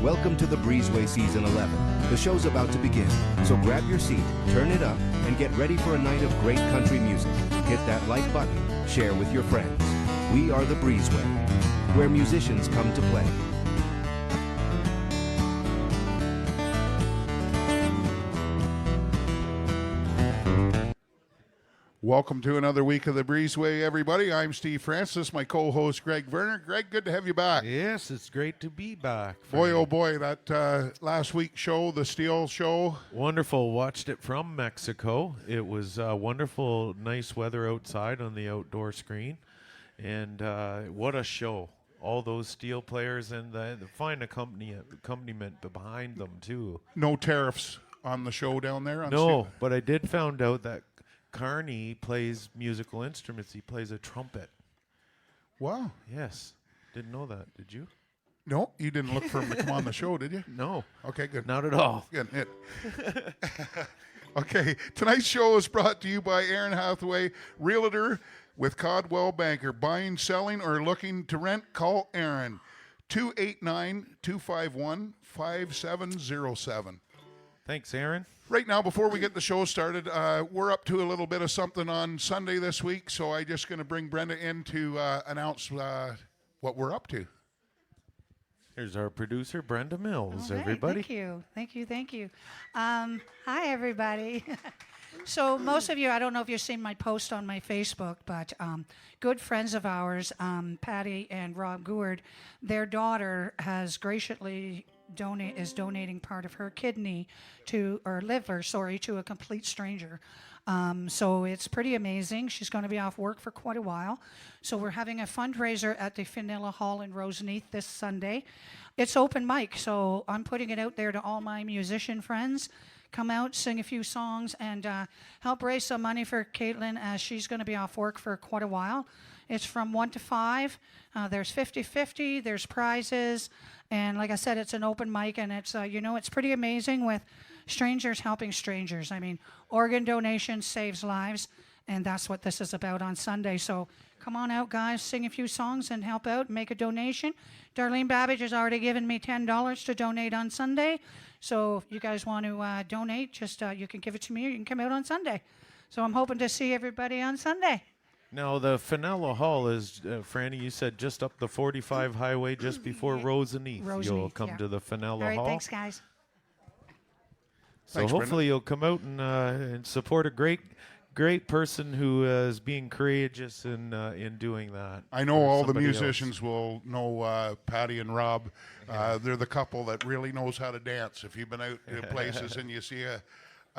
Welcome to the Breezeway Season 11. The show's about to begin, so grab your seat, turn it up, and get ready for a night of great country music. Hit that like button, share with your friends. We are the Breezeway, where musicians come to play. Welcome to another week of the Breezeway, everybody. I'm Steve Francis, my co-host Greg Werner. Greg, good to have you back. Yes, it's great to be back. Boy, oh boy, that last week's show, the Steel Show. Wonderful. Watched it from Mexico. It was wonderful, nice weather outside on the outdoor screen. And what a show. All those steel players and the fine accompaniment behind them, too. No tariffs on the show down there? On No, steel? but I did found out that Carney plays musical instruments. He plays a trumpet. Wow. Yes. Didn't know that. Did you? No, you didn't look for him to come on the show, did you? No. Okay, good. Not at all. Good. Okay, tonight's show is brought to you by Aaron Hathaway, Realtor with Codwell Banker. Buying, selling, or looking to rent? Call Aaron. 289-251-5707. Thanks, Aaron. Right now, before we get the show started, we're up to a little bit of something on Sunday this week, so I'm just going to bring Brenda in to announce what we're up to. Here's our producer, Brenda Mills, All right, everybody. Thank you. Hi, everybody. So most of you, I don't know if you've seen my post on my Facebook, but good friends of ours, Patty and Rob Gourd, their daughter has graciously is donating part of her kidney to a complete stranger. So it's pretty amazing. She's going to be off work for quite a while. So we're having a fundraiser at the Fenella Hall in Roseneath this Sunday. It's open mic, so I'm putting it out there to all my musician friends. Come out, sing a few songs, and help raise some money for Caitlin as she's going to be off work for quite a while. It's from 1 to 5. There's 50-50. There's prizes. And like I said, it's an open mic, and it's, it's pretty amazing with strangers helping strangers. I mean, organ donation saves lives, and that's what this is about on Sunday. So come on out, guys, sing a few songs and help out, make a donation. Darlene Babbage has already given me $10 to donate on Sunday. So if you guys want to donate, just you can give it to me or you can come out on Sunday. So I'm hoping to see everybody on Sunday. Now, the Fenella Hall is, Franny, you said just up the 45 highway just before Roseneath. You'll come to the Fenella Hall. All right, thanks, guys. So Thanks, hopefully you'll come out and support a great person who is being courageous in doing that. I know all the somebody musicians else. will know Patty and Rob. They're the couple that really knows how to dance. If you've been out to places and you see a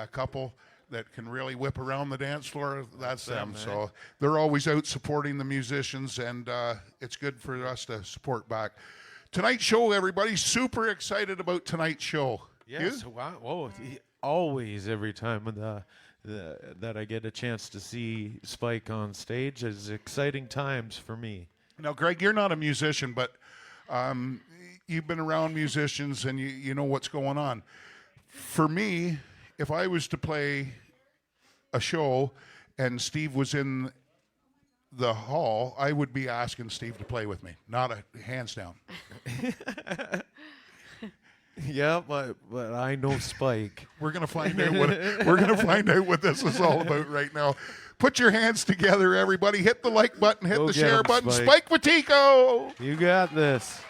couple that can really whip around the dance floor, that's them. So they're always out supporting the musicians, and it's good for us to support back. Tonight's show, everybody, super excited about tonight's show. Yes, wow. Whoa, always, every time that I get a chance to see Spike on stage, is exciting times for me. Now, Greg, you're not a musician, but you've been around musicians and you know what's going on. For me, if I was to play a show and Steve was in the hall, I would be asking Steve to play with me, not a hands down. Yeah, but I know Spike. We're gonna find out what this is all about right now. Put your hands together, everybody. Hit the like button, hit the share button. Spike Piticco. You got this.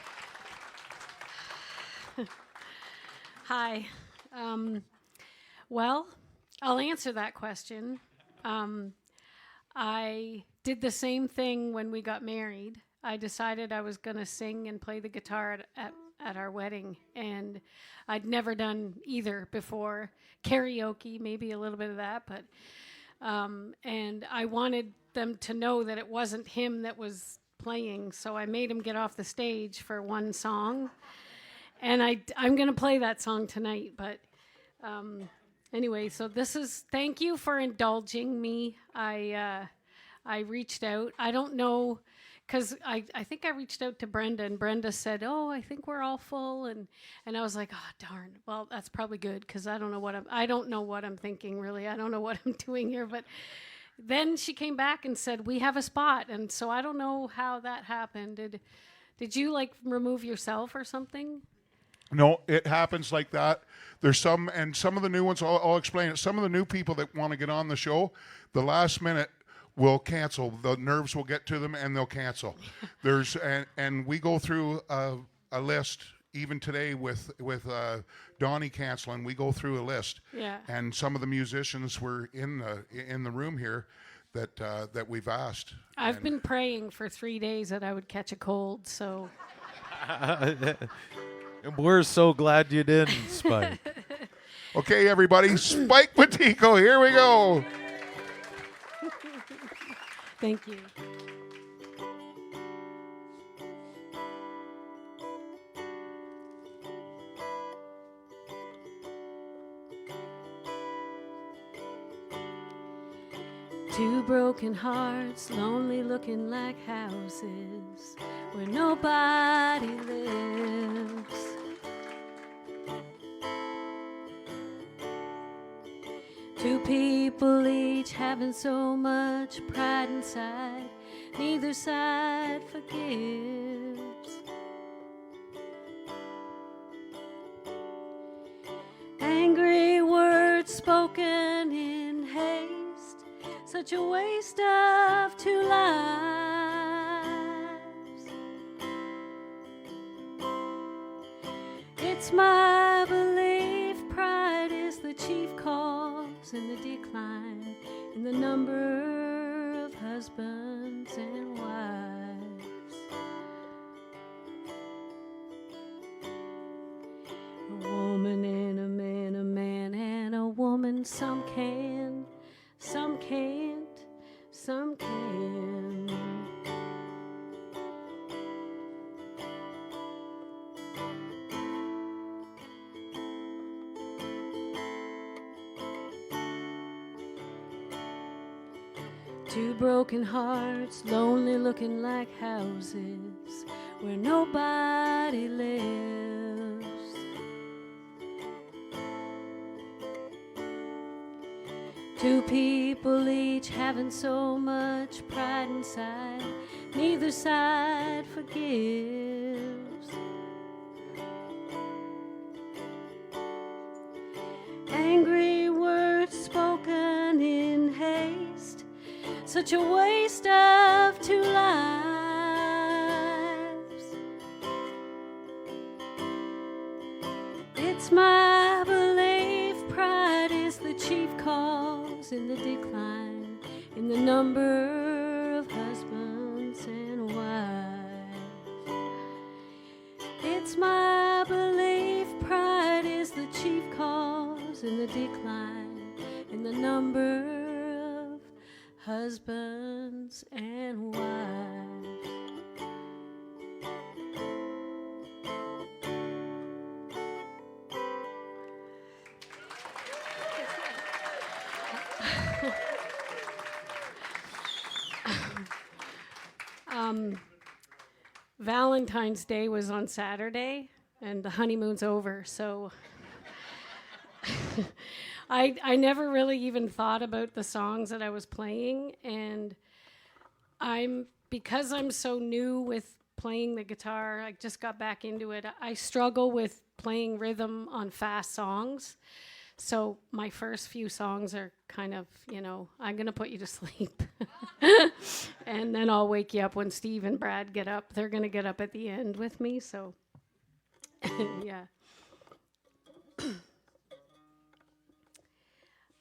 Hi. Well, I'll answer that question. I did the same thing when we got married. I decided I was going to sing and play the guitar at our wedding, and I'd never done either before. Karaoke, maybe a little bit of that, but and I wanted them to know that it wasn't him that was playing, so I made him get off the stage for one song, and I'm going to play that song tonight, but anyway, so thank you for indulging me. I reached out. I don't know, because I think I reached out to Brenda, and Brenda said, "Oh, I think we're all full," and I was like, "Oh, darn. Well, that's probably good, because I don't know what I'm thinking, really. I don't know what I'm doing here." But then she came back and said, "We have a spot," and so I don't know how that happened. Did you remove yourself or something? No, it happens like that. There's some of the new ones, I'll explain it. Some of the new people that want to get on the show, the last minute will cancel. The nerves will get to them and they'll cancel. And we go through a list even today with Donnie canceling. We go through a list. Yeah. And some of the musicians were in the room here that we've asked. I've been praying for 3 days that I would catch a cold, so. We're so glad you didn't, Spike. Okay, everybody, Spike Piticco, here we go. Thank you. Two broken hearts, lonely looking like houses where nobody lives. Two people each having so much pride inside, neither side forgives. Angry words spoken in haste, such a waste of two lives. It's my belief pride is the chief cause in the decline in the number of husbands and wives. A woman and a man and a woman, some can, some can't, some can. Two broken hearts, lonely looking like houses where nobody lives. Two people each having so much pride inside, neither side forgives. Angry words spoken in haste, such a waste of two lives. It's my belief pride is the chief cause in the decline in the number of husbands and wives. It's my belief pride is the chief cause in the decline in the number of husbands and wives. Valentine's Day was on Saturday, and the honeymoon's over, so I never really even thought about the songs that I was playing, and because I'm so new with playing the guitar, I just got back into it. I struggle with playing rhythm on fast songs. So my first few songs are kind of, I'm going to put you to sleep. And then I'll wake you up when Steve and Brad get up. They're going to get up at the end with me, so yeah.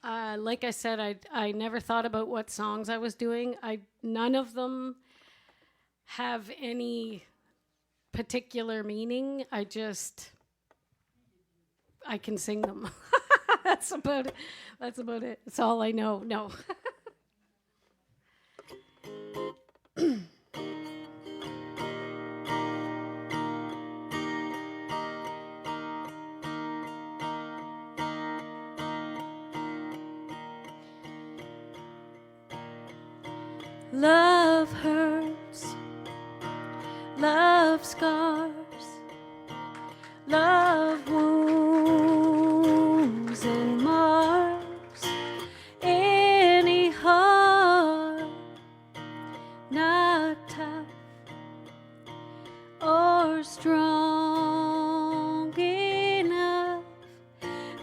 Like I said, I never thought about what songs I was doing. None of them have any particular meaning. I can sing them. That's about it. That's all I know. No. Love hurts, love scars, love wounds and mars any heart not tough or strong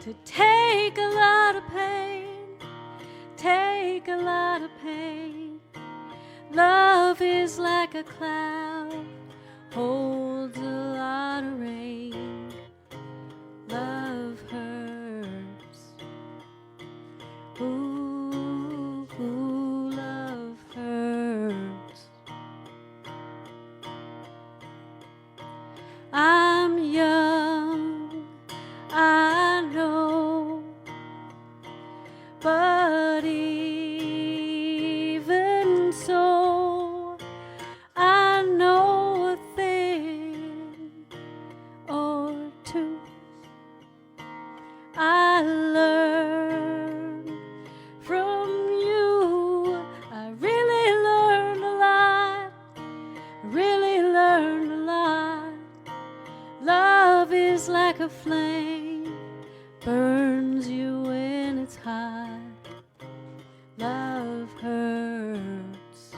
to take a lot of pain, take a lot of pain. Love is like a cloud, holds a lot of rain. Love hurts. Ooh, ooh, love hurts. I'm young, I know, but even so, I know a thing or two. I learned from you. I really learned a lot. Really learned a lot. Love is like a flame, burns you when it's hot. Love hurts.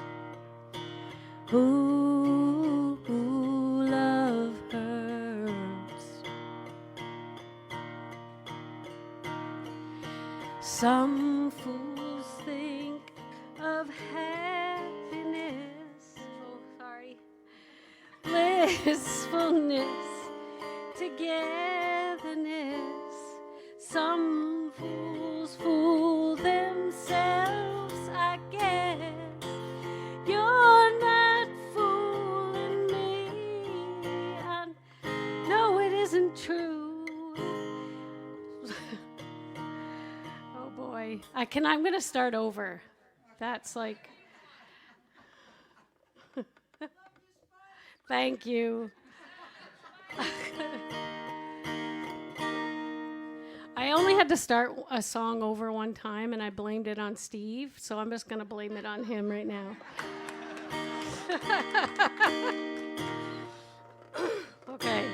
Ooh, ooh, love hurts. Some fools think of happiness, blissfulness, togetherness. Some fools fool themselves, I guess. You're not fooling me. No, it isn't true. Oh boy. I'm going to start over. That's like... Thank you. I only had to start a song over one time, and I blamed it on Steve, so I'm just going to blame it on him right now. Okay.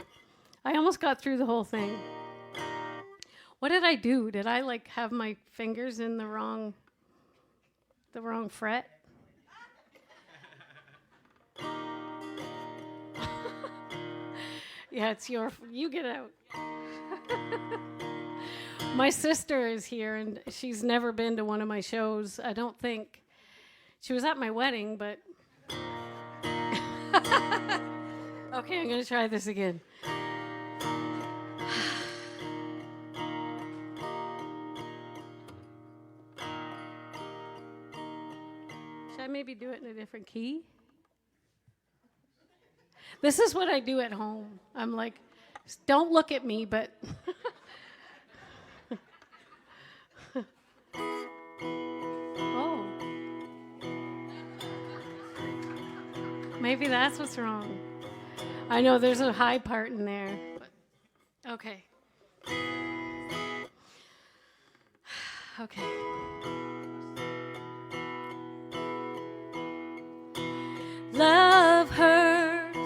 I almost got through the whole thing. What did I do? Did I like have my fingers in the wrong fret? Yeah, it's you get out. My sister is here, and she's never been to one of my shows. I don't think. She was at my wedding, but... Okay, I'm going to try this again. Should I maybe do it in a different key? This is what I do at home. I'm like, don't look at me, but... Oh. Maybe that's what's wrong. I know there's a high part in there. But okay. Okay. Love hurts.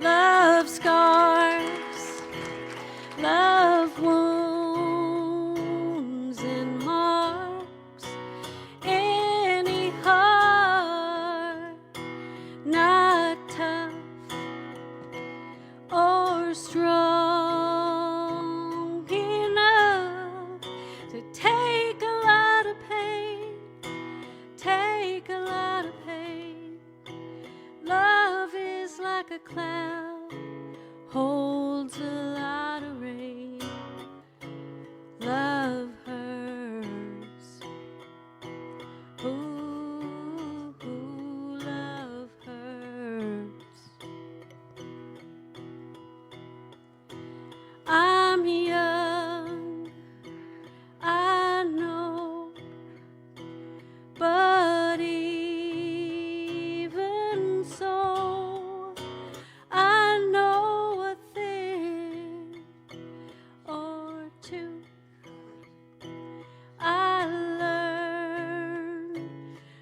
Love scars. Love wounds and marks. Any heart not tough or strong enough to take a lot of pain, take a lot of pain. Love is like a cloud, holds a lot of rain. Love hurts. Ooh, ooh, love hurts. I'm young, I know, but even so, I know a thing or two. I learned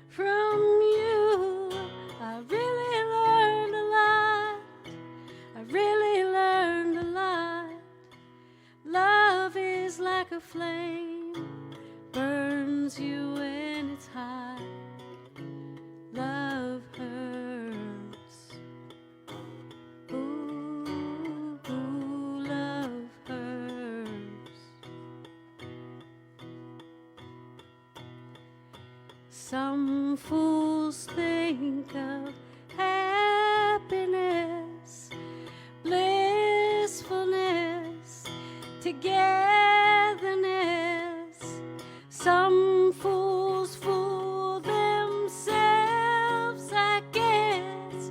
from you. I really learned a lot. I really learned a lot. Love is like a flame, burns you when it's hot. Love hurts. Ooh, ooh, love hurts. Some fools think of happiness, blissfulness, togetherness. Some fools fool themselves, I guess.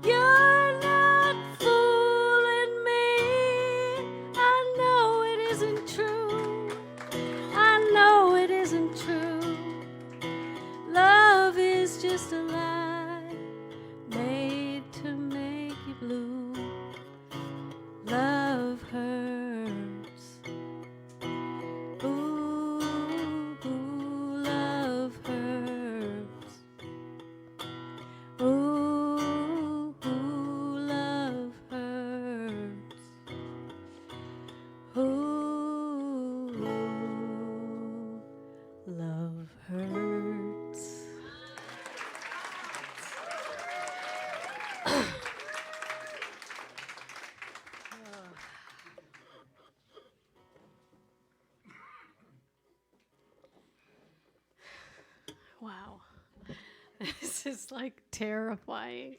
You're not fooling me. I know it isn't true. I know it isn't true. Love is just a lie made to make you blue. Love hurts. Ooh, ooh, love hurts. Ooh, ooh, love hurts. Ooh, love hurts. Wow. This is like terrifying.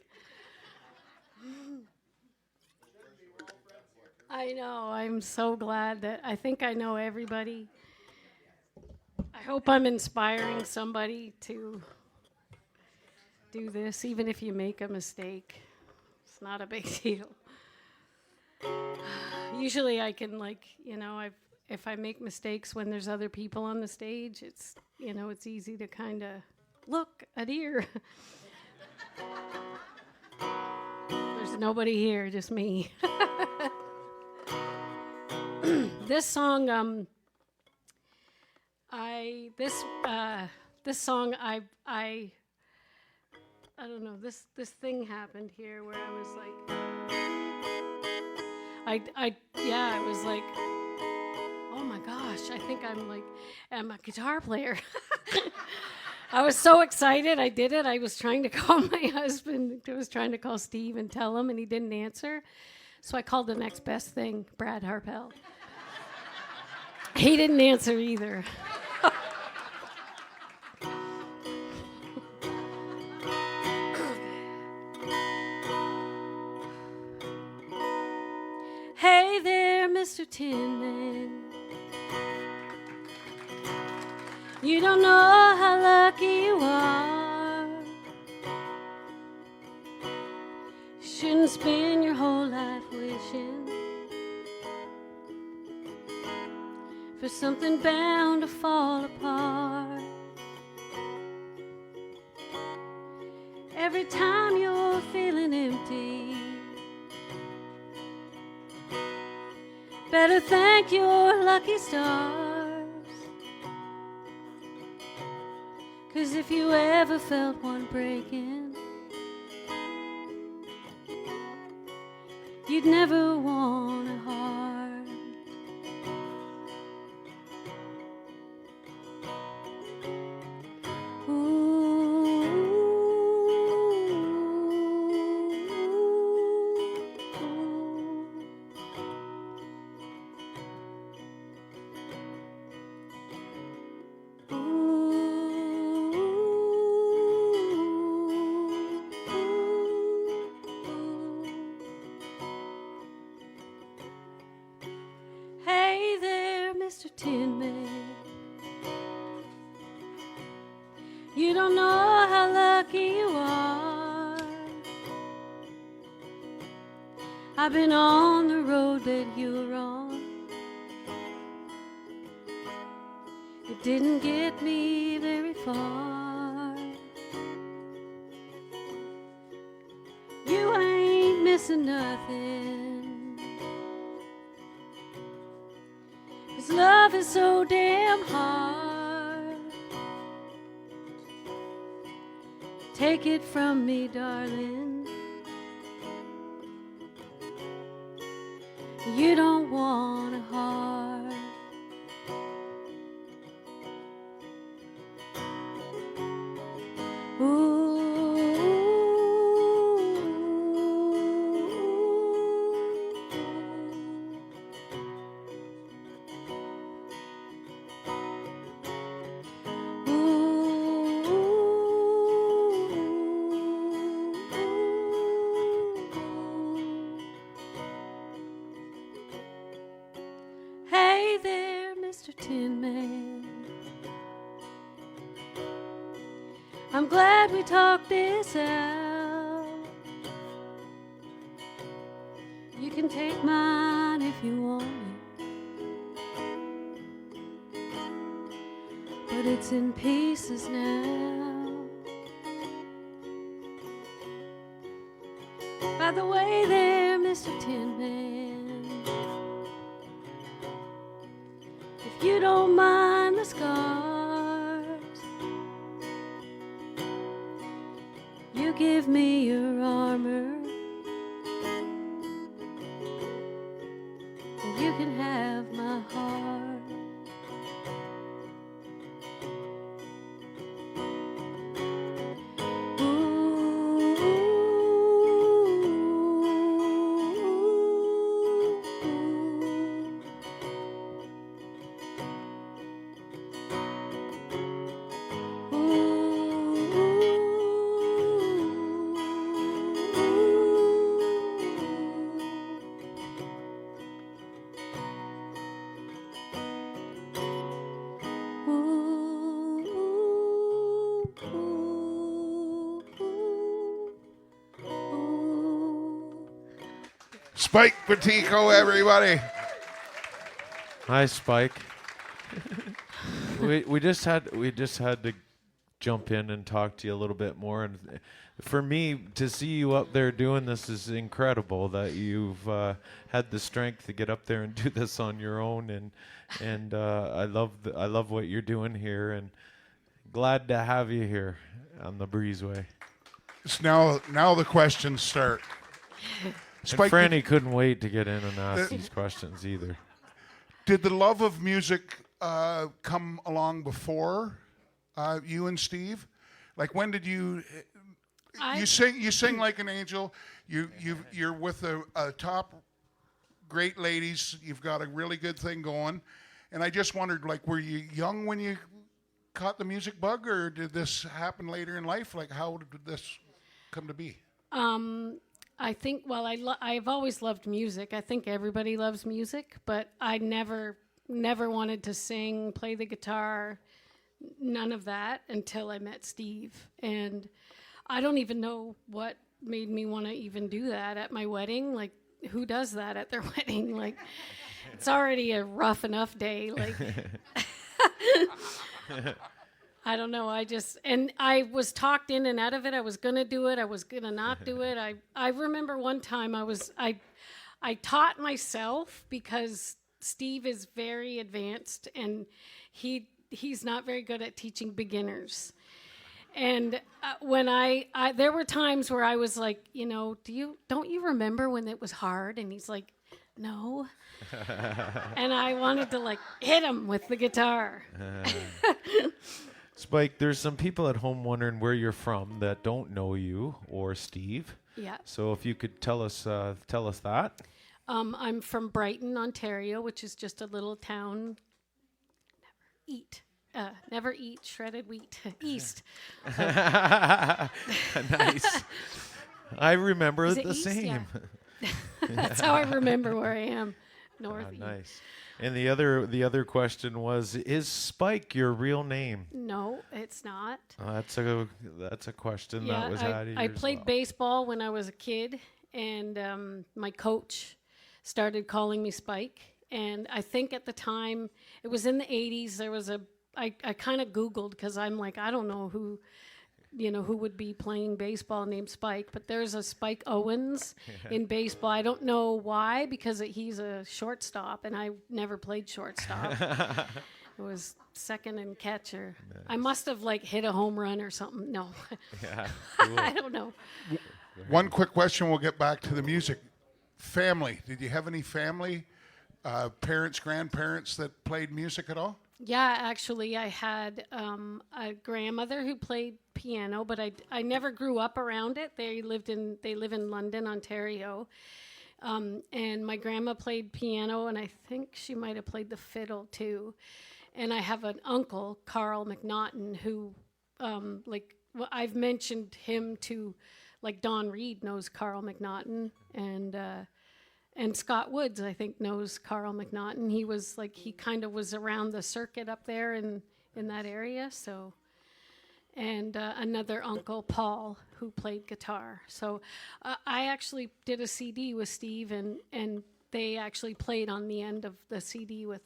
I know. I'm so glad that I think I know everybody. I hope I'm inspiring somebody to do this, even if you make a mistake. It's not a big deal. Usually I can, like, if I make mistakes when there's other people on the stage, it's, it's easy to kind of look at ear. There's nobody here, just me. This song, this song, I don't know. This thing happened here where I was like, I was like, oh my gosh, I think I'm a guitar player. I was so excited. I did it. I was trying to call my husband. I was trying to call Steve and tell him, and he didn't answer. So I called the next best thing, Brad Harpel. He didn't answer either. Hey there, Mr. Tin Man. You don't know how lucky you are. Shouldn't spend your whole life wishing for something bound to fall apart. Every time you're feeling empty, better thank your lucky stars. 'Cause if you ever felt one breaking, you'd never want a heart. Mr. Tin Man, you don't know how lucky you are. I've been on the road that you're on. It didn't get me very far. You ain't missing nothing. Love is so damn hard. Take it from me, darling. You don't want a heart. Ooh. Ooh. Tin Man. I'm glad we talked this out. You can take mine if you want it, but it's in pieces now. By the way there, Mr. Tin Man, if you don't mind the scars, you give me your armor, and you can have my heart. Spike Piticco, everybody. Hi, Spike. we just had to jump in and talk to you a little bit more. And for me, to see you up there doing this is incredible. That you've had the strength to get up there and do this on your own. And I love what you're doing here. And glad to have you here on the Breezeway. So now the questions start. And Franny couldn't wait to get in and ask these questions either. Did the love of music come along before you and Steve? Like, when did you sing like an angel? You're with a top great ladies. You've got a really good thing going. And I just wondered, like, were you young when you caught the music bug, or did this happen later in life? Like, how did this come to be? I think, well, I've always loved music. I think everybody loves music, but I never wanted to sing, play the guitar, none of that until I met Steve. And I don't even know what made me want to even do that at my wedding. Like, who does that at their wedding? Like, it's already a rough enough day. Like, I don't know. And I was talked in and out of it. I was going to do it. I was going to not do it. I remember one time I taught myself, because Steve is very advanced and he's not very good at teaching beginners. And when there were times where I was like, don't you remember when it was hard? And he's like, no. And I wanted to hit him with the guitar. Spike, there's some people at home wondering where you're from that don't know you or Steve. Yeah. So if you could tell us that. I'm from Brighton, Ontario, which is just a little town. Never eat shredded wheat. East. Nice. I remember the east? same. Yeah. That's how I remember where I am. North. Nice. And the other question was, is Spike your real name? No, it's not. That's a question that was added. I played baseball when I was a kid, and my coach started calling me Spike. And I think at the time, it was in the 80s, there was I kind of Googled, because I'm like, I don't know who would be playing baseball named Spike, but there's a Spike Owens in baseball. I don't know why, because he's a shortstop, and I never played shortstop. It was second and catcher. Nice. I must have hit a home run or something. No. Yeah, cool. I don't know. One quick question, we'll get back to the music. Family. Did you have any family, parents, grandparents that played music at all? Yeah, actually, I had a grandmother who played piano, but I never grew up around it. They live in London, Ontario, and my grandma played piano, and I think she might have played the fiddle too. And I have an uncle, Carl McNaughton, who I've mentioned him to, Don Reed knows Carl McNaughton, and And Scott Woods, I think, knows Carl McNaughton. He kind of was around the circuit up there in that area. So, and another uncle, Paul, who played guitar. So I actually did a CD with Steve, and they actually played on the end of the CD with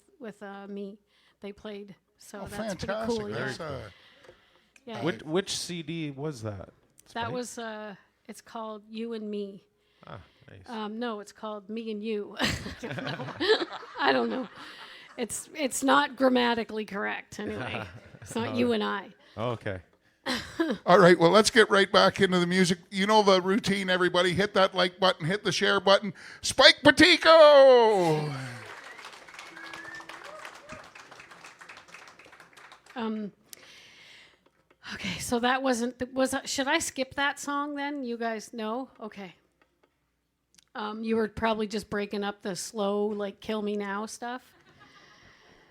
me. They played. So that's fantastic. pretty cool. That's, Yeah. Which CD was that? That Spike? was, it's called You and Me. Ah, nice. No, it's called Me and You. I don't know. It's not grammatically correct anyway. It's not You and I. Okay. all right, well, let's get right back into the music. You know the routine, everybody. Hit that like button, hit the share button. Spike Piticco! Okay, so that wasn't, should I skip that song then? You guys know? Okay. You were probably just breaking up the slow, like, Kill Me Now stuff.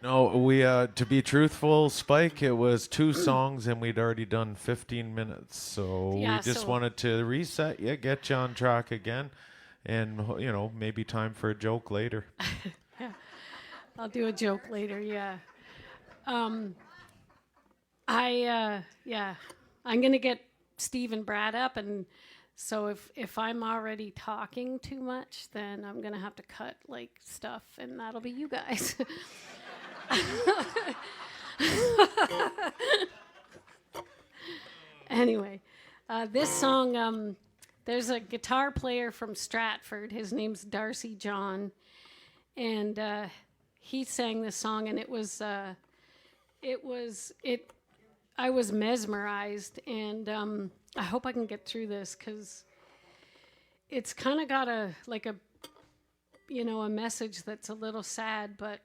No, we to be truthful, Spike, it was 2 songs and we'd already done 15 minutes. So Yeah, we just so- wanted to reset you, get you on track again, and maybe time for a joke later. I'll do a joke later, yeah. I'm going to get Steve and Brad up, and so if I'm already talking too much, then I'm going to have to cut, like, stuff, and that'll be you guys. Anyway, this song, there's a guitar player from Stratford. His name's Darcy John, and he sang this song, and I was mesmerized, and I hope I can get through this because it's kind of got a message that's a little sad, but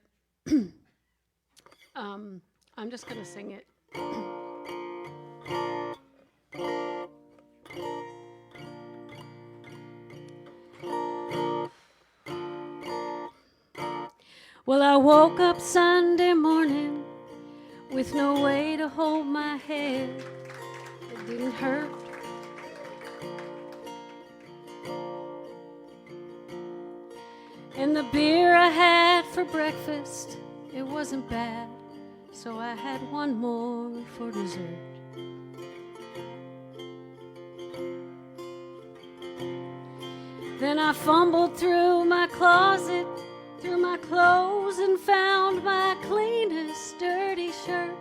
I'm just gonna sing it. Well, I woke up Sunday morning with no way to hold my head. It didn't hurt. And the beer I had for breakfast, it wasn't bad, so I had one more for dessert. Then I fumbled through my closet, through my clothes, and found my cleanest dirty shirt.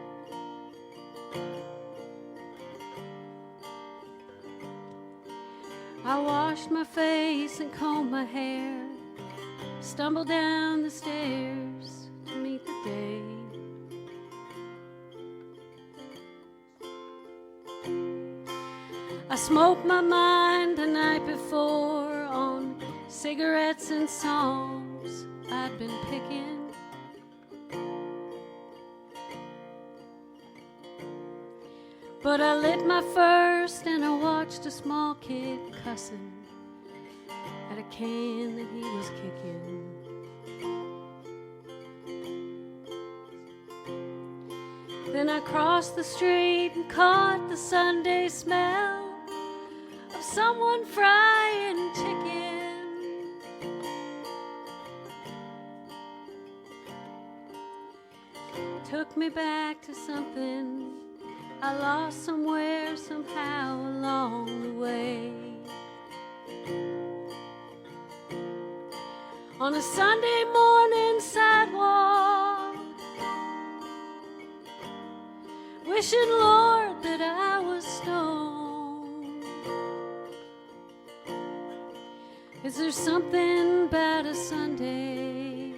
I washed my face and combed my hair, stumbled down the stairs to meet the day. I smoked my mind the night before on cigarettes and songs I'd been picking. But I lit my first and I watched a small kid cussing at a can that he was kicking. Then I crossed the street and caught the Sunday smell of someone frying chicken. Took me back to something I lost somewhere, somehow along the way. On a Sunday morning sidewalk, wishing, Lord, that I was stoned. Is there something about a Sunday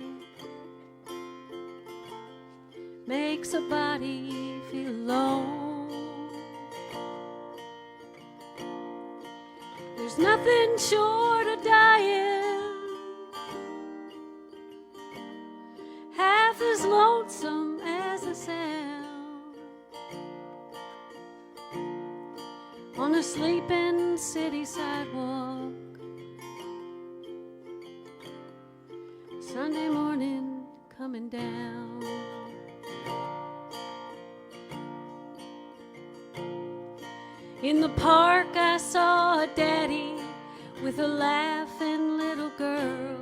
makes a body feel alone? There's nothing short of dying half as lonesome as a sound on a sleeping city sidewalk. Sunday morning coming down. In the park I saw a daddy with a laughing little girl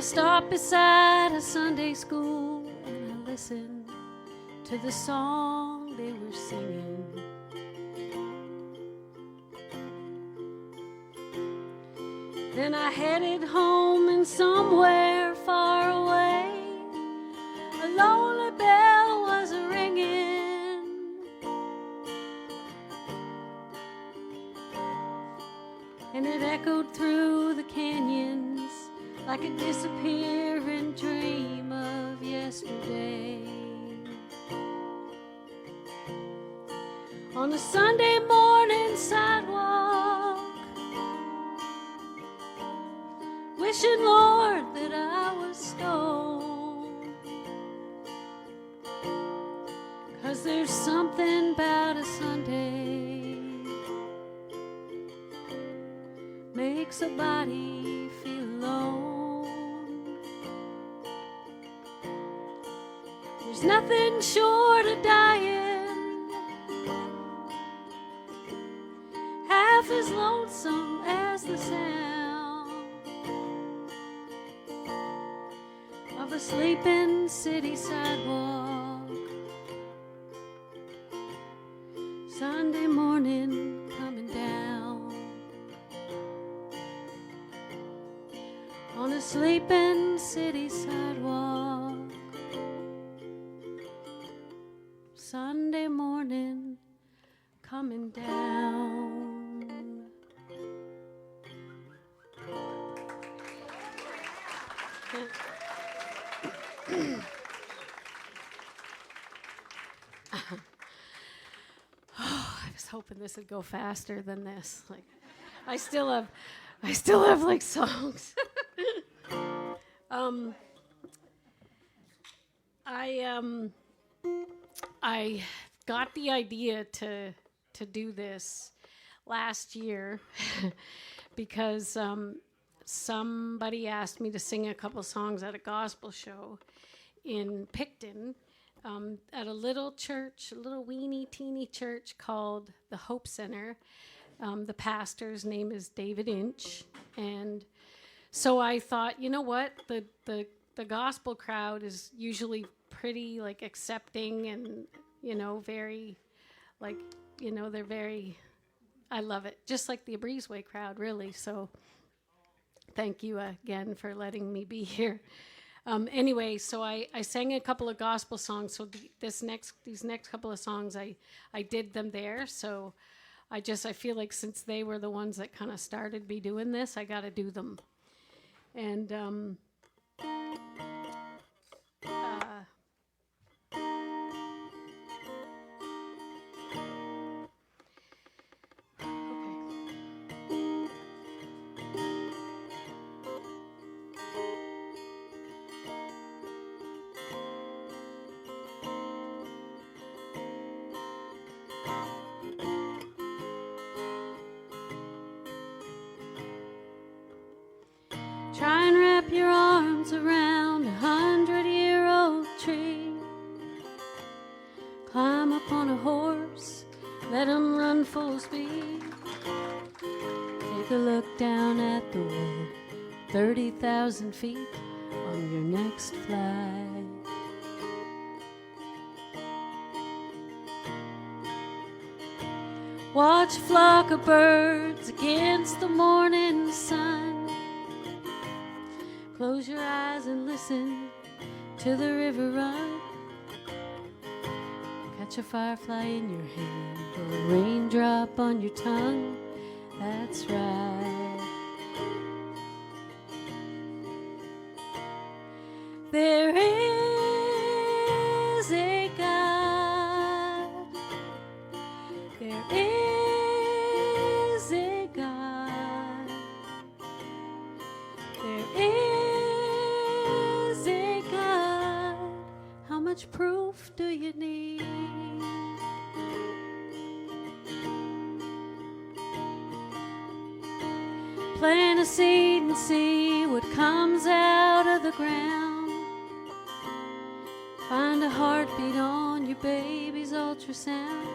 stopped beside a Sunday school and I listened to the song they were singing. Then I headed home, and somewhere far away a lonely bell was a-ringing. And it echoed through the canyons like a disappearing dream of yesterday. On a Sunday morning sidewalk, wishing, Lord, that I was stoned. 'Cause there's something about a Sunday makes a body feel alone. There's nothing short of dying half as lonesome as the sound of a sleeping city sidewalk. Sunday morning coming down on a sleeping city sidewalk. Sunday morning coming down. I was hoping this would go faster than this. Like, I still have like songs. I got the idea to do this last year because somebody asked me to sing a couple songs at a gospel show in Picton at a little church, a little weeny teeny church called the Hope Center. The pastor's name is David Inch, and so I thought, you know what, the gospel crowd is usually pretty like accepting and very like they're very, I love it, just like the Breezeway crowd, really. So thank you again for letting me be here. Anyway, so I sang a couple of gospel songs. So these next couple of songs, I did them there. So I feel like since they were the ones that kind of started me doing this, I got to do them. And try and wrap your arms around 100-year-old tree. Climb up on a horse, let him run full speed. Take a look down at the world, 30,000 feet on your next flight. Watch a flock of birds against the morning sun. Close your eyes and listen to the river run. Catch a firefly in your hand or a raindrop on your tongue. That's right. There is a God. There is a God. There is a God. How much proof do you need? Plant a seed and see what comes out of the ground. Find a heartbeat on your baby's ultrasound.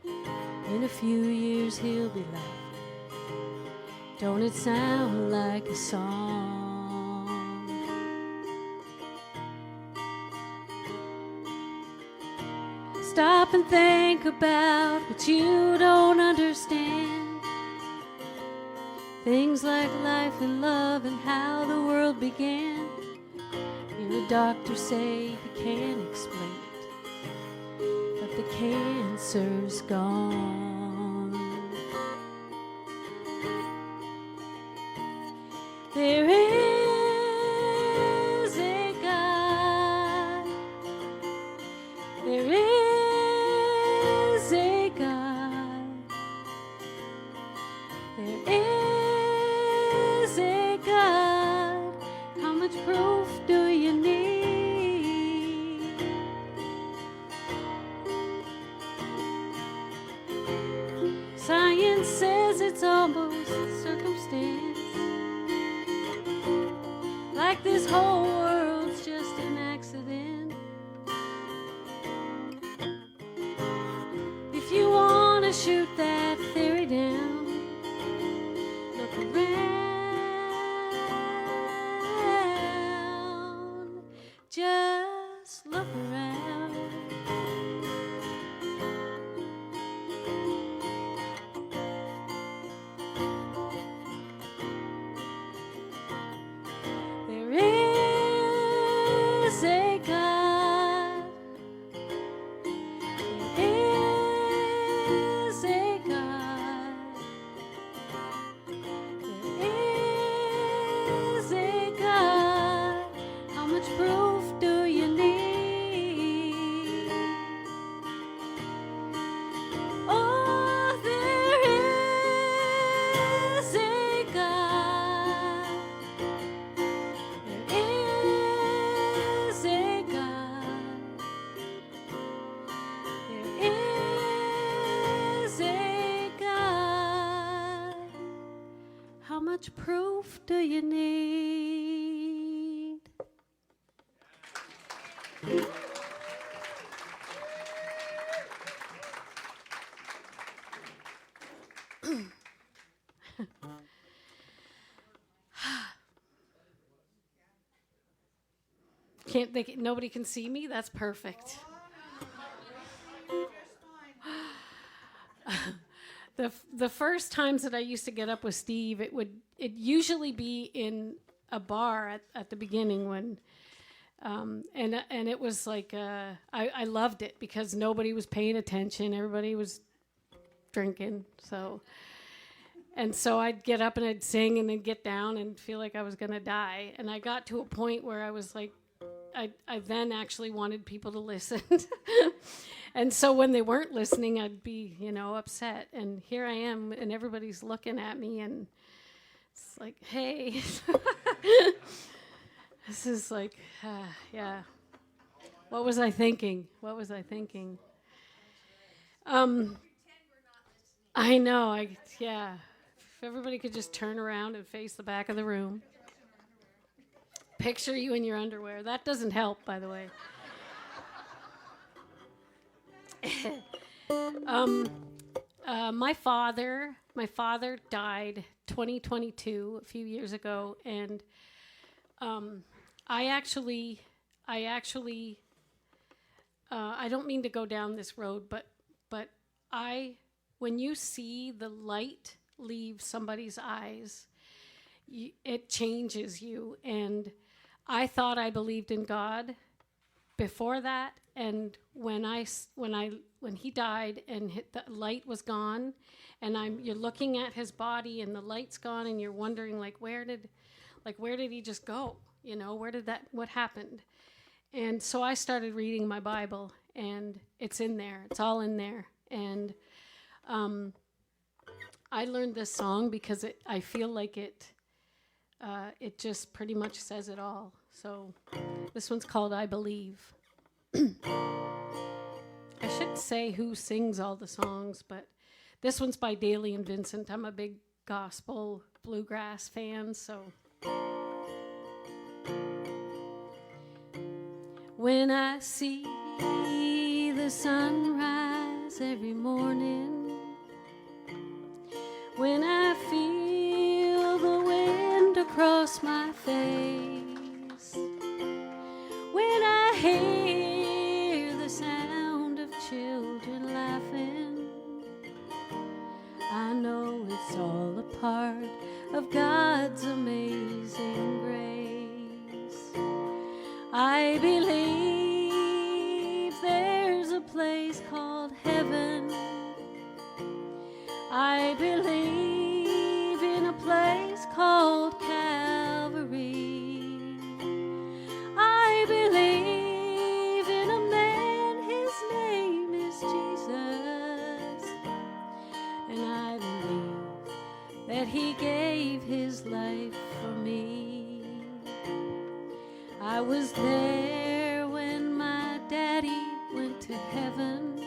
In a few years he'll be laughing. Don't it sound like a song? stop and think about what you don't understand. Things like life and love and how the world began. Your doctors say he can't explain it, but the cancer's gone. There is a God. There is a God. There is a God. How much proof do you need? Science says it's almost circumstance. Like this whole world's just an accident. If you want to shoot that theory down, look around. Just look around. There is a God. There is a God. There is a God. How much proof do you need? Oh, there is a God. There is a God. There is a God. How much proof do you need? Nobody can see me? That's perfect. The first times that I used to get up with Steve, it usually be in a bar at the beginning when, and it was like I loved it because nobody was paying attention, everybody was drinking, so I'd get up and I'd sing and then get down and feel like I was gonna die, and I got to a point where I was like, I then actually wanted people to listen. And so when they weren't listening, I'd be, upset. And here I am, and everybody's looking at me, and it's like, hey. This is like, yeah. What was I thinking? I know, yeah. If everybody could just turn around and face the back of the room. Picture you in your underwear. That doesn't help, by the way. My father died 2022, a few years ago, and I don't mean to go down this road, but when you see the light leave somebody's eyes, it changes you. And I thought I believed in God before that, and when he died and the light was gone, and you're looking at his body and the light's gone, and you're wondering where did he just go? What happened? And so I started reading my Bible, and it's in there. It's all in there. And I learned this song because I feel like it just pretty much says it all. So this one's called I Believe. I should say who sings all the songs, but this one's by Daly and Vincent. I'm a big gospel bluegrass fan, so. When I see the sunrise every morning, when I feel the wind across my face, when I hear the sound of children know it's all a part of God's amazing grace. I believe there's a place called heaven. I believe in a place called Calvary. I believe in a man, his name is Jesus. And I believe that he gave his life for me. I was there when my daddy went to heaven.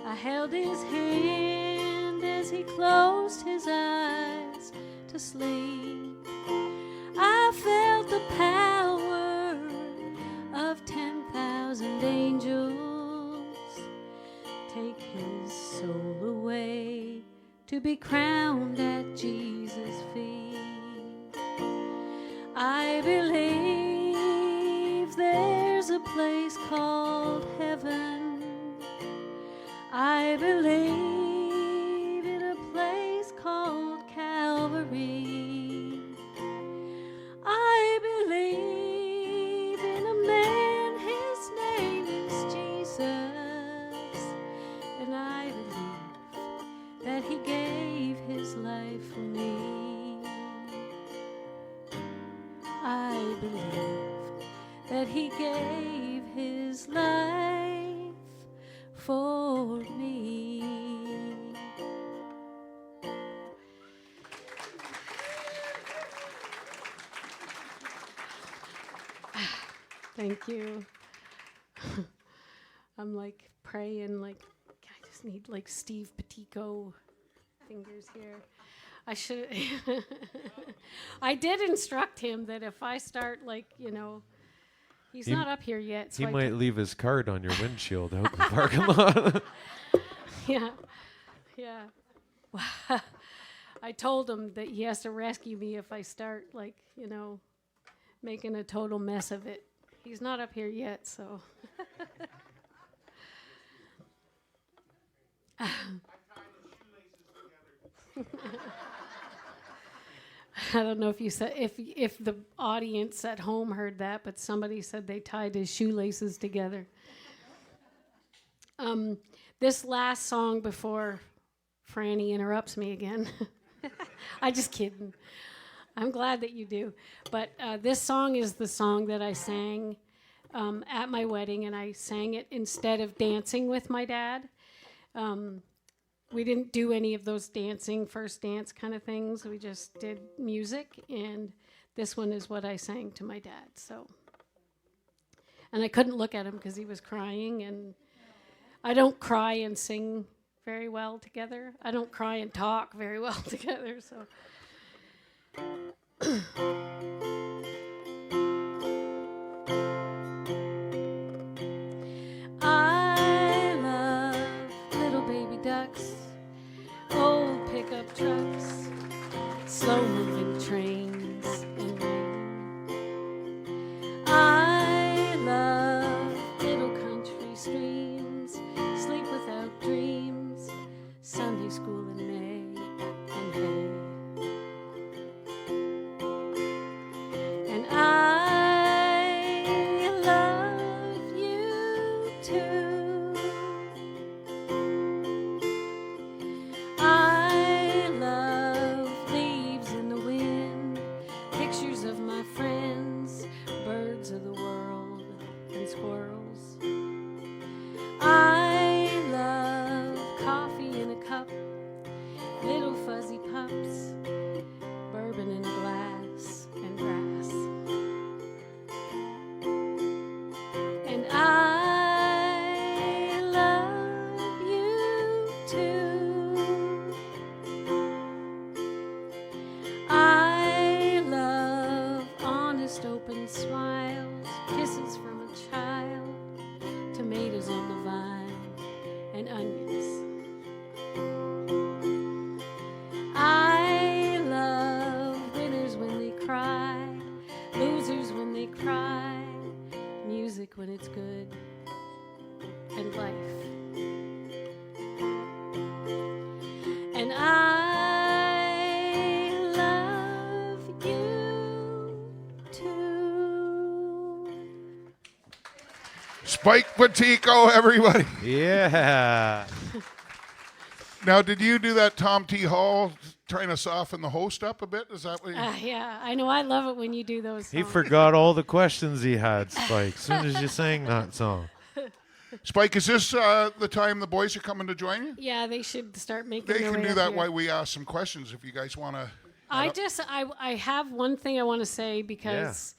I held his hand as he closed his eyes to sleep. I felt the power of 10,000 angels take his soul away to be crowned at Jesus' feet. I believe there's a place called heaven. I believe in a place called Calvary. I believe in a man, his name is Jesus. And I believe that he gave his life for me. I believe that he gave his life for me. Thank you. I'm like praying, like I just need like Steve Piticco fingers here. I should. I did instruct him that if I start like, he's not up here yet. So he might leave his card on your windshield out the parking lot. Yeah. I told him that he has to rescue me if I start like, making a total mess of it. He's not up here yet, so. I don't know if you said if the audience at home heard that, but somebody said they tied his shoelaces together. This last song before Franny interrupts me again. I'm just kidding. I'm glad that you do. But this song is the song that I sang at my wedding, and I sang it instead of dancing with my dad. We didn't do any of those dancing, first dance kind of things. We just did music, and this one is what I sang to my dad. So, and I couldn't look at him because he was crying, and I don't cry and sing very well together. I don't cry and talk very well together, so. I love little baby ducks, old pickup trucks, slow-moving trains and rain. I love little country streams, sleep without dreams, Sunday school in May and hay. And I love you too. I love leaves in the wind, pictures of my friends, birds of the world, and squirrels. I love coffee in a cup, little fuzzy pups, bourbon in a glass, and grass. And I love you too. I love honest open smiles, kisses from a child, tomatoes on the vine, and onions. I McNaughton-Piticco, everybody. Yeah. Now, did you do that Tom T. Hall trying to soften the host up a bit? Is that what you... Yeah, I know. I love it when you do those songs. He forgot all the questions he had, Spike, as soon as you sang that song. Spike, is this the time the boys are coming to join you? Yeah, they should start making They their can way do up that here. while we ask some questions if you guys want to. I have one thing I want to say because,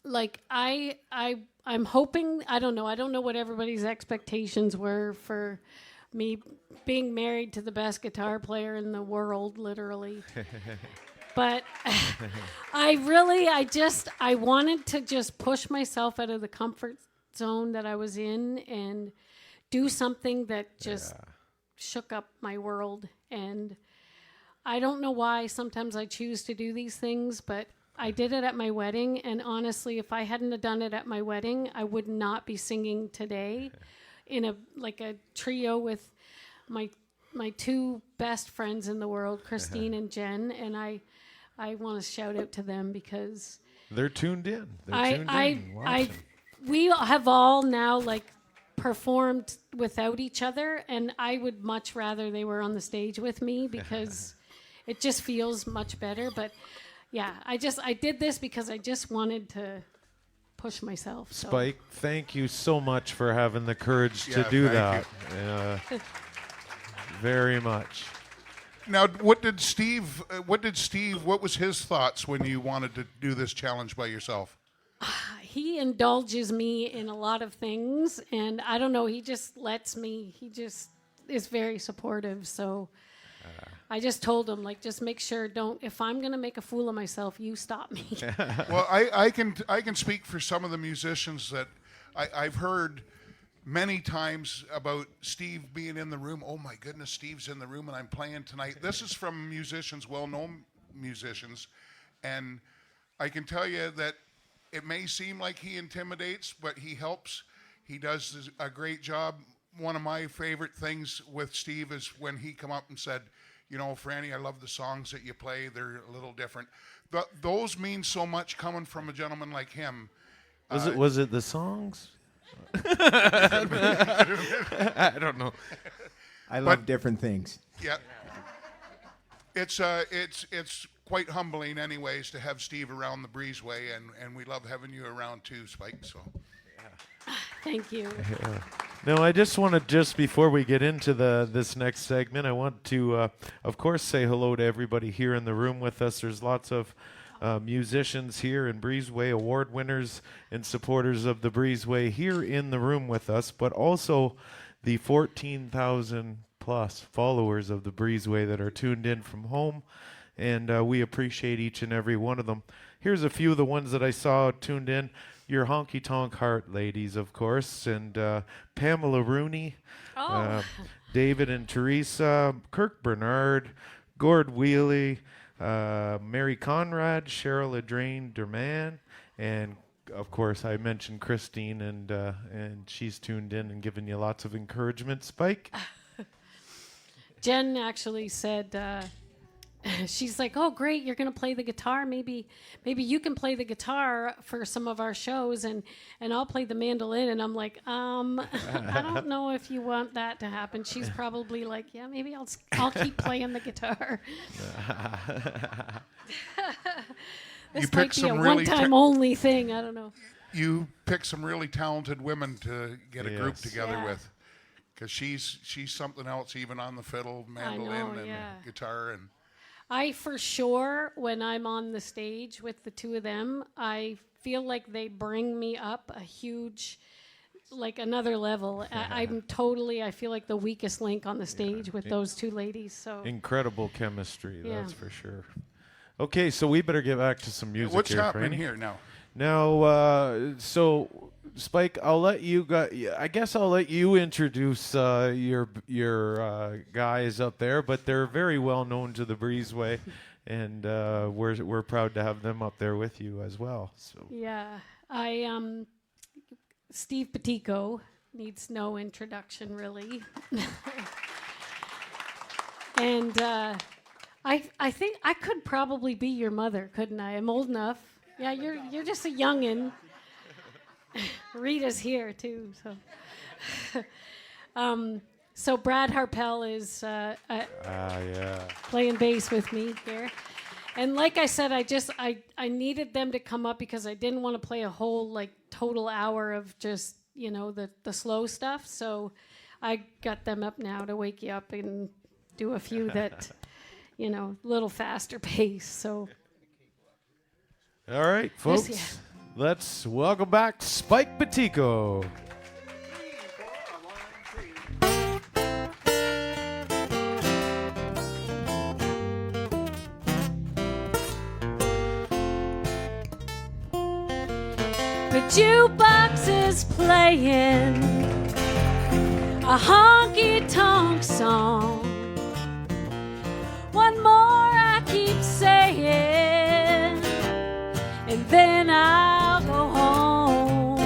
like I'm hoping, I don't know what everybody's expectations were for me being married to the best guitar player in the world, literally. But I wanted to just push myself out of the comfort zone that I was in and do something that just shook up my world. And I don't know why sometimes I choose to do these things, but I did it at my wedding. And honestly, if I hadn't have done it at my wedding, I would not be singing today in a trio with my two best friends in the world, Christine and Jen. And I want to shout out to them because They're tuned in. we have all now performed without each other, and I would much rather they were on the stage with me because it just feels much better. But yeah, I did this because I just wanted to push myself. So. Spike, thank you so much for having the courage to Yeah, do thank that. Very much. Now, what was his thoughts when you wanted to do this challenge by yourself? He indulges me in a lot of things, and I don't know, he just lets me. He just is very supportive. So I just told him, just make sure if I'm going to make a fool of myself, you stop me. Well, I can speak for some of the musicians that I've heard many times about Steve being in the room. Oh my goodness, Steve's in the room and I'm playing tonight. This is from musicians, well-known musicians, and I can tell you that it may seem like he intimidates, but he helps. He does a great job. One of my favorite things with Steve is when he come up and said, Franny, I love the songs that you play. They're a little different. Those mean so much coming from a gentleman like him. Was it the songs? I don't know. I love different things. Yeah. It's quite humbling anyways to have Steve around the Breezeway, and we love having you around too, Spike. So Thank you. No, I just want to, before we get into this next segment, I want to, of course, say hello to everybody here in the room with us. There's lots of musicians here in Breezeway, award winners and supporters of the Breezeway here in the room with us, but also the 14,000 plus followers of the Breezeway that are tuned in from home, and we appreciate each and every one of them. Here's a few of the ones that I saw tuned in. Your Honky Tonk Heart ladies, of course, and Pamela Rooney, David and Teresa, Kirk Bernard, Gord Wheely, Mary Conrad, Cheryl Adrain Derman, and of course I mentioned Christine, and she's tuned in and giving you lots of encouragement. Spike? Jen actually said, she's like, "Oh, great! You're going to play the guitar. Maybe you can play the guitar for some of our shows, and I'll play the mandolin." And I'm like, I don't know if you want that to happen. She's probably like, "Yeah, maybe I'll keep playing the guitar." This might be a one-time only thing. I don't know. You pick some really talented women to get a group together Yeah. with, because she's something else, even on the fiddle, mandolin, and guitar, and. I for sure, when I'm on the stage with the two of them, I feel like they bring me up a huge, another level. I feel like the weakest link on the stage with those two ladies. So Incredible chemistry, that's for sure. Okay, so we better get back to some music. What's here, happening Franny. here now? Now, so Spike, I'll let you introduce your guys up there, but they're very well known to the Breezeway, and we're proud to have them up there with you as well. So yeah, Steve Piticco needs no introduction really, and I think I could probably be your mother, couldn't I? I'm old enough. Yeah, you're just a youngin'. Rita's here too. So Brad Harpel is playing bass with me here. And like I said, I needed them to come up because I didn't want to play a whole like total hour of just, the slow stuff. So I got them up now to wake you up and do a few that, little faster pace. So. All right, folks. Let's welcome back Spike Piticco. The jukebox is playing a honky-tonk song. One more I keep saying, and then I'll go home.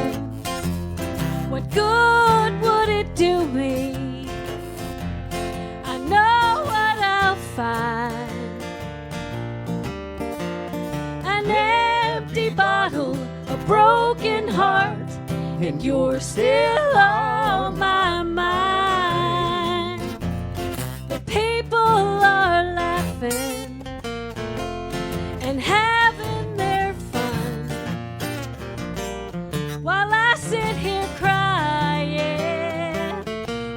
What good would it do me? I know what I'll find. An empty bottle, a broken heart, and you're still on my mind. The people are laughing and having their fun, while I sit here crying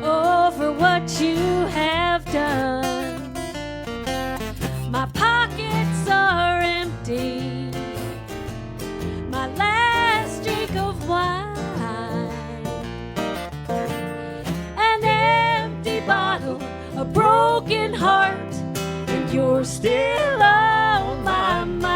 over what you have done. My pockets are empty, my last drink of wine, an empty bottle, a broken heart, and you're still on my mind.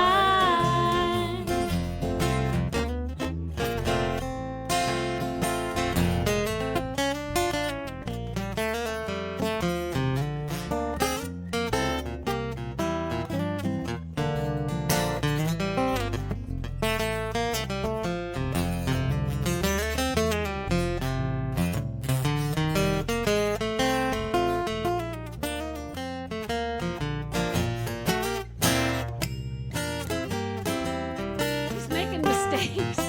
He's making mistakes.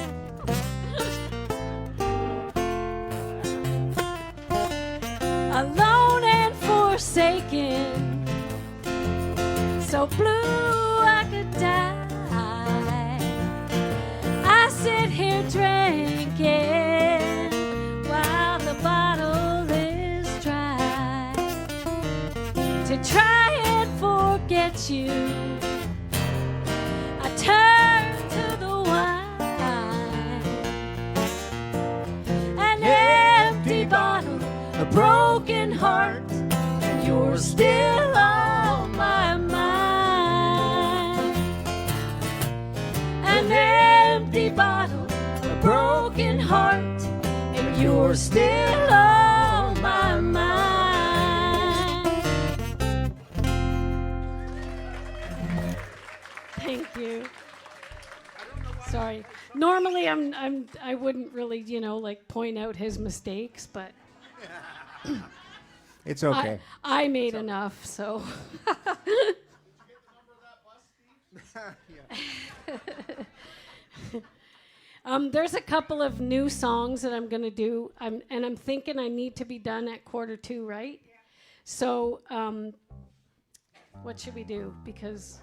Alone and forsaken, so blue I could die. I sit here drinking while the bottle is dry. To try and forget you, I turn to the wine. An empty bottle, a broken heart, and you're still on my mind. An empty bottle, a broken heart, and you're still on my mind. Thank you. Sorry. Normally I wouldn't really, like point out his mistakes, but It's okay. I made enough, so. There's a couple of new songs that I'm going to do, and I'm thinking I need to be done at 1:45, right? So what should we do? Because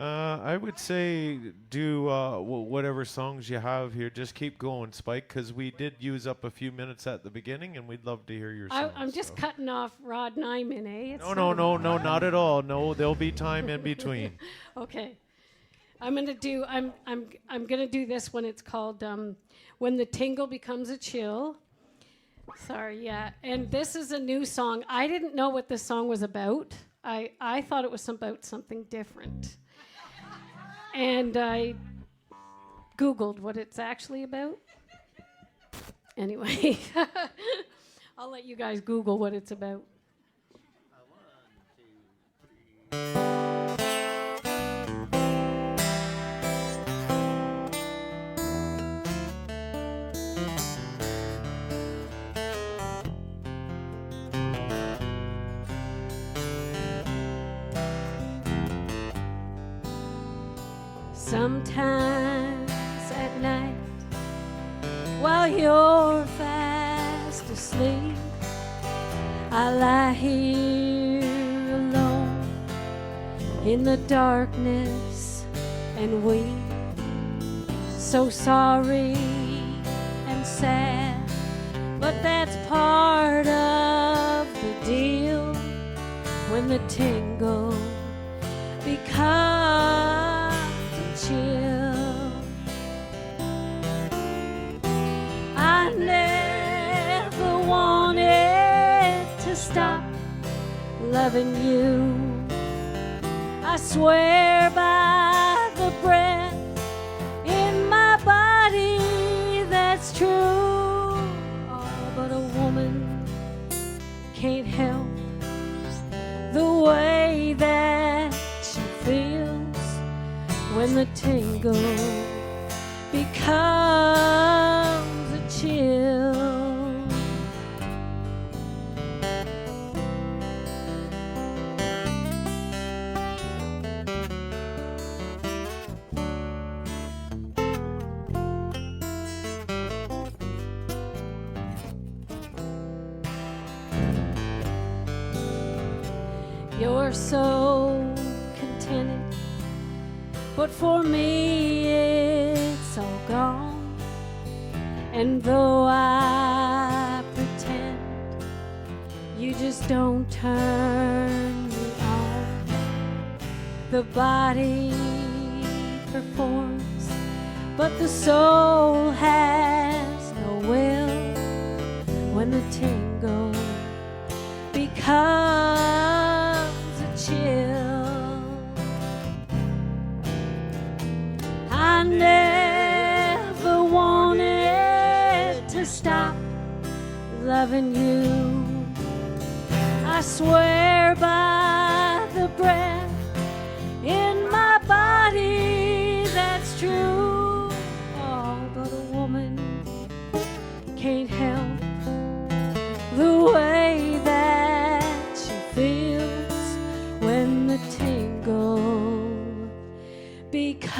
I would say do whatever songs you have here. Just keep going, Spike, because we did use up a few minutes at the beginning, and we'd love to hear your songs. I'm just cutting off Rod Nyman, eh? It's No, not at all. No, there'll be time in between. Okay. I'm gonna do this one. It's called When the Tingle Becomes a Chill. Sorry, yeah. And this is a new song. I didn't know what this song was about. I thought it was about something different. And I Googled what it's actually about. Anyway, I'll let you guys Google what it's about. Sometimes at night while you're fast asleep, I lie here alone in the darkness and weep, so sorry and sad, but that's part of the deal when the tingle becomes a chill. I never wanted to stop loving you. I swear by the breath in my body that's true. Oh, but a woman can't help the way that she feels when the tingle becomes a chill. You're so contented, but for me it's all gone. And though I pretend, you just don't turn me on. The body performs, but the soul has no will when the tingle becomes a chill. I never wanted to stop loving you. I swear by the breath in my body that's true. Oh, but a woman can't help the way that she feels when the tingle becomes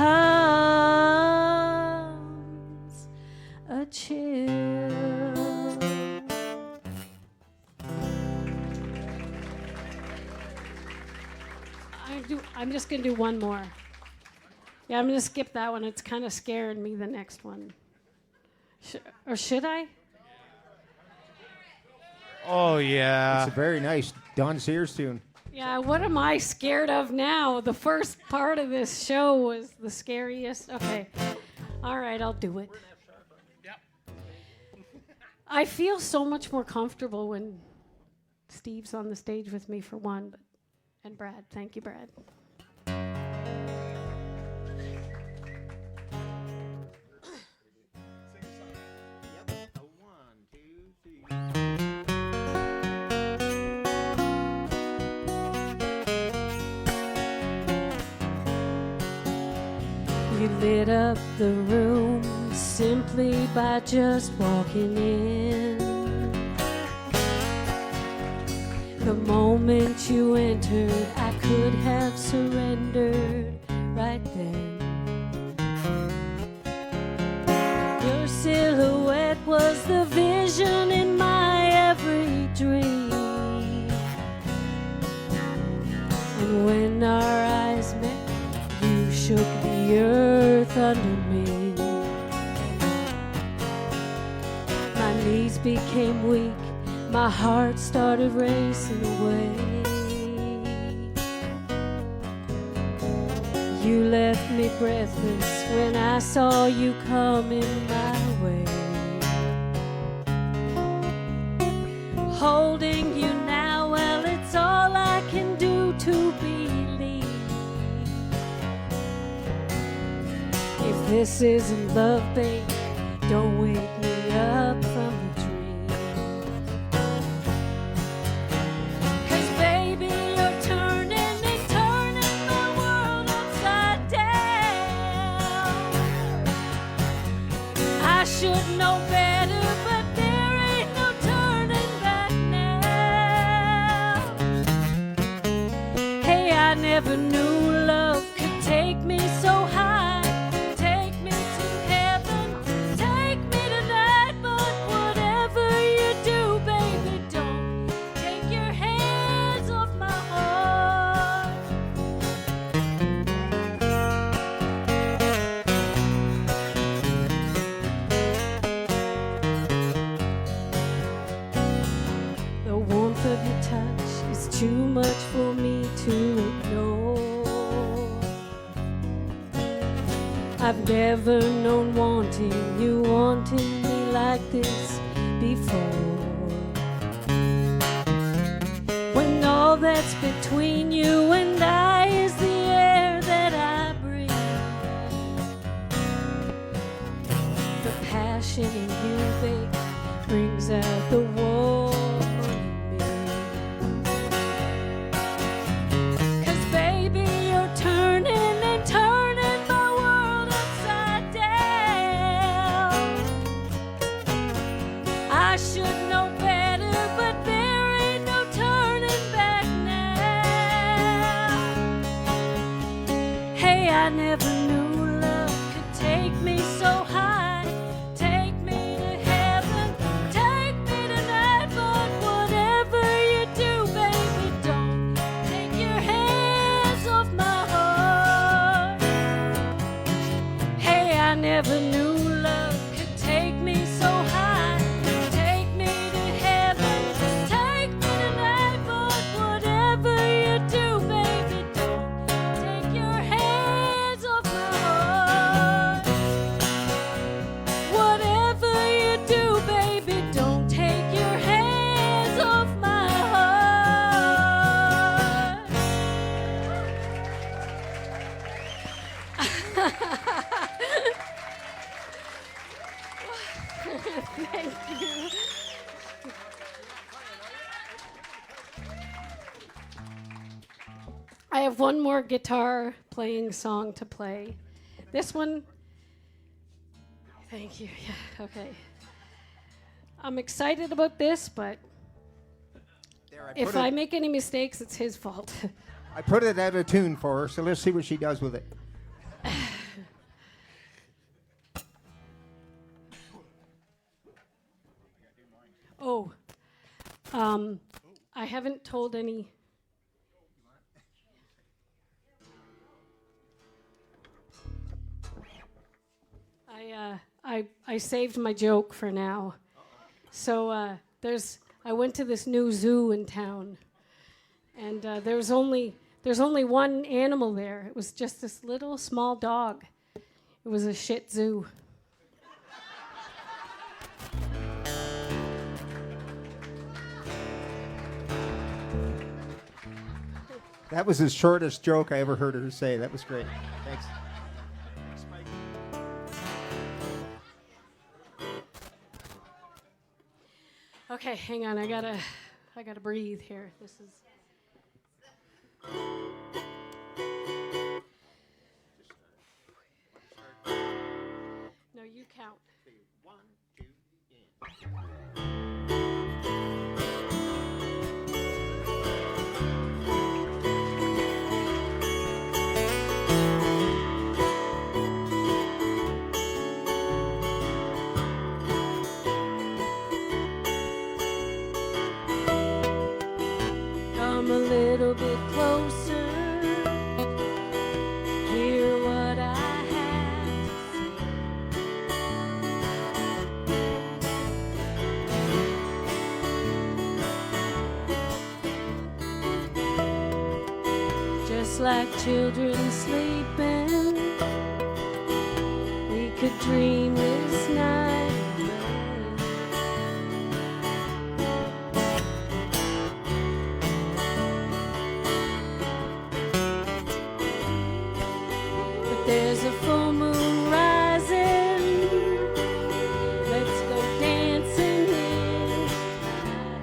a chill. I'm just going to do one more. Yeah, I'm going to skip that one. It's kind of scaring me, the next one. Or should I? Oh, yeah. It's a very nice Don Sears tune. Yeah, what am I scared of now? The first part of this show was the scariest. Okay. All right, I'll do it. I feel so much more comfortable when Steve's on the stage with me, for one. And Brad. Thank you, Brad. You lit up the room simply by just walking in. The moment you entered, I could have surrendered right then. Your silhouette was the vision in my every dream. And when our eyes met, you shook the earth under me. My knees became weak, my heart started racing away. You left me breathless when I saw you coming my way. Holding you now, well, it's all I can do to believe. If this isn't love, babe, don't wake me up from the dream. 'Cause baby, you're turning and turning my world upside down. I should know better, but there ain't no turning back now. Hey, I never knew love could take me so high. Take me to heaven, take me tonight, too much for me to ignore. I've never known wanting you, wanting me like this before. When all that's between you and I is the air that I breathe, the passion in you, babe, brings out the war in me. 'Cause baby, you're turning and turning my world upside down. I should know better, but there ain't no turning back now. Hey, I never knew love could take me so high, take me to heaven, take me tonight. But whatever you do, baby, don't take your hands off my heart. Hey, I never knew love could take me so high, take me to heaven, take me tonight. But whatever you do, baby, don't take your hands off my heart. Whatever you do, baby, don't take your hands off my heart. Thank you. I have one more guitar playing song to play. This one. Thank you. Yeah, okay. I'm excited about this, but if I make any mistakes, it's his fault. I put it out of tune for her, so let's see what she does with it. Oh, I haven't told any. I saved my joke for now. So I went to this new zoo in town, and there's only one animal there. It was just this little small dog. It was a Shih Tzu. That was the shortest joke I ever heard her say. That was great. Thanks. Okay, hang on. I gotta breathe here. This is. No, you count. 1, 2, Come a little bit closer. Hear what I have to say. Just like children sleeping, we could dream this night away. But there's a full moon rising. Let's go dancing in the night.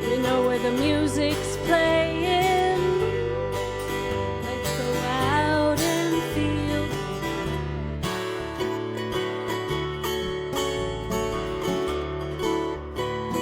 You know where the music's playing. Let's go out and feel the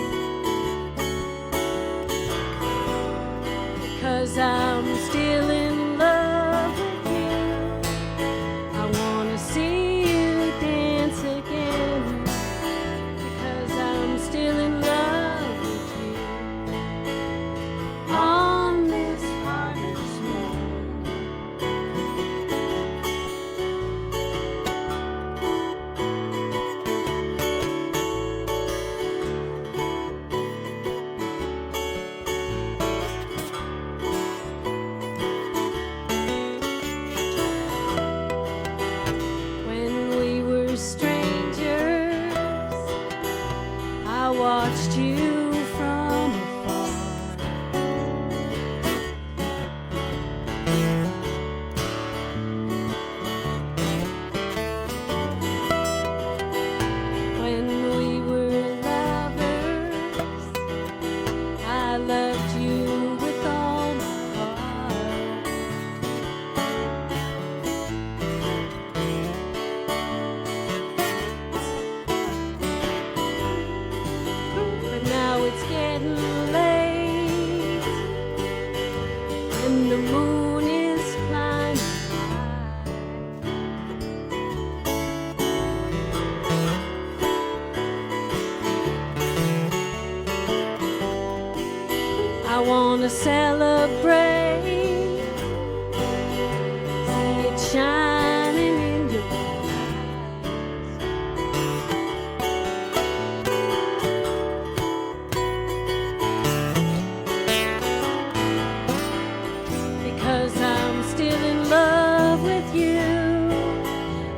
want to celebrate. See it shining in your eyes. Because I'm still in love with you.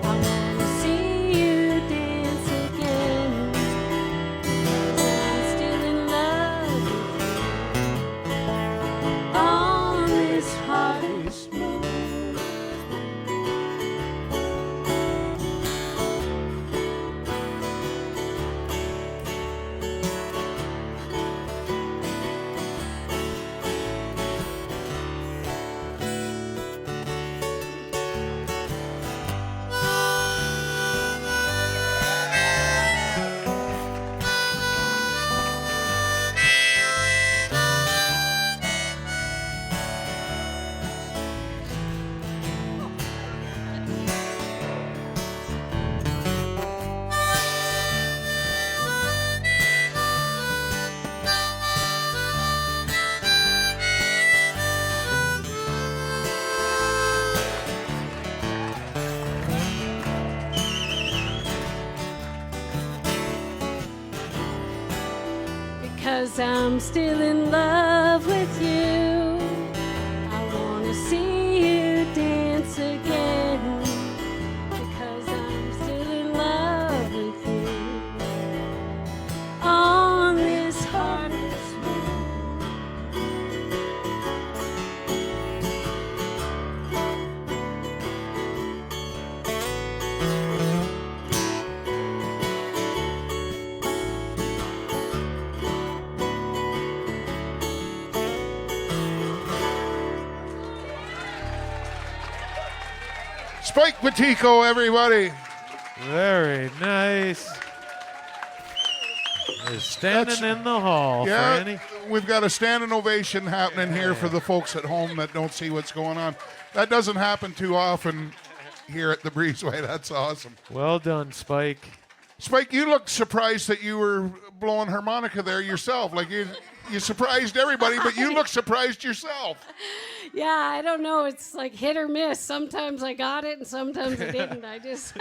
I want to see you dance again. I'm still in love with you. On this hardest moon. Because I'm still in love with you. I want to see you dance again. Because I'm still in love with you. On this hardest moon. Spike Piticco, everybody. Very nice. Is standing in the hall, Yeah, Franny. we've got a standing ovation happening here for the folks at home that don't see what's going on. That doesn't happen too often here at the Breezeway. That's awesome. Well done, Spike. Spike, you look surprised that you were blowing harmonica there yourself. Like you surprised everybody, but you look surprised yourself. Yeah, I don't know. It's like hit or miss. Sometimes I got it and sometimes I didn't. I just.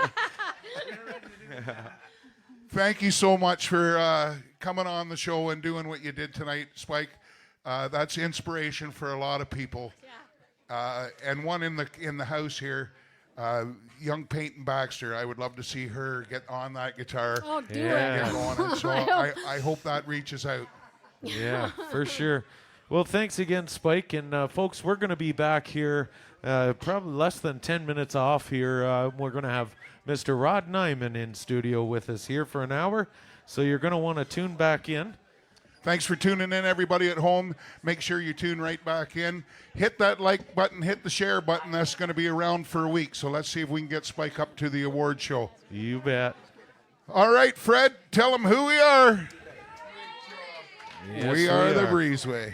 Thank you so much for coming on the show and doing what you did tonight, Spike. That's inspiration for a lot of people. Yeah. And one in the house here, young Peyton Baxter. I would love to see her get on that guitar. Oh, do Yeah. Get on it. So I hope that reaches out. Yeah, for sure. Well, thanks again, Spike. And folks, we're going to be back here probably less than 10 minutes off here. We're going to have Mr. Rod Nyman in studio with us here for an hour. So you're going to want to tune back in. Thanks for tuning in, everybody at home. Make sure you tune right back in. Hit that like button, hit the share button. That's going to be around for a week. So let's see if we can get Spike up to the award show. You bet. All right, Fred, tell them who we are. Yes, we are the Breezeway.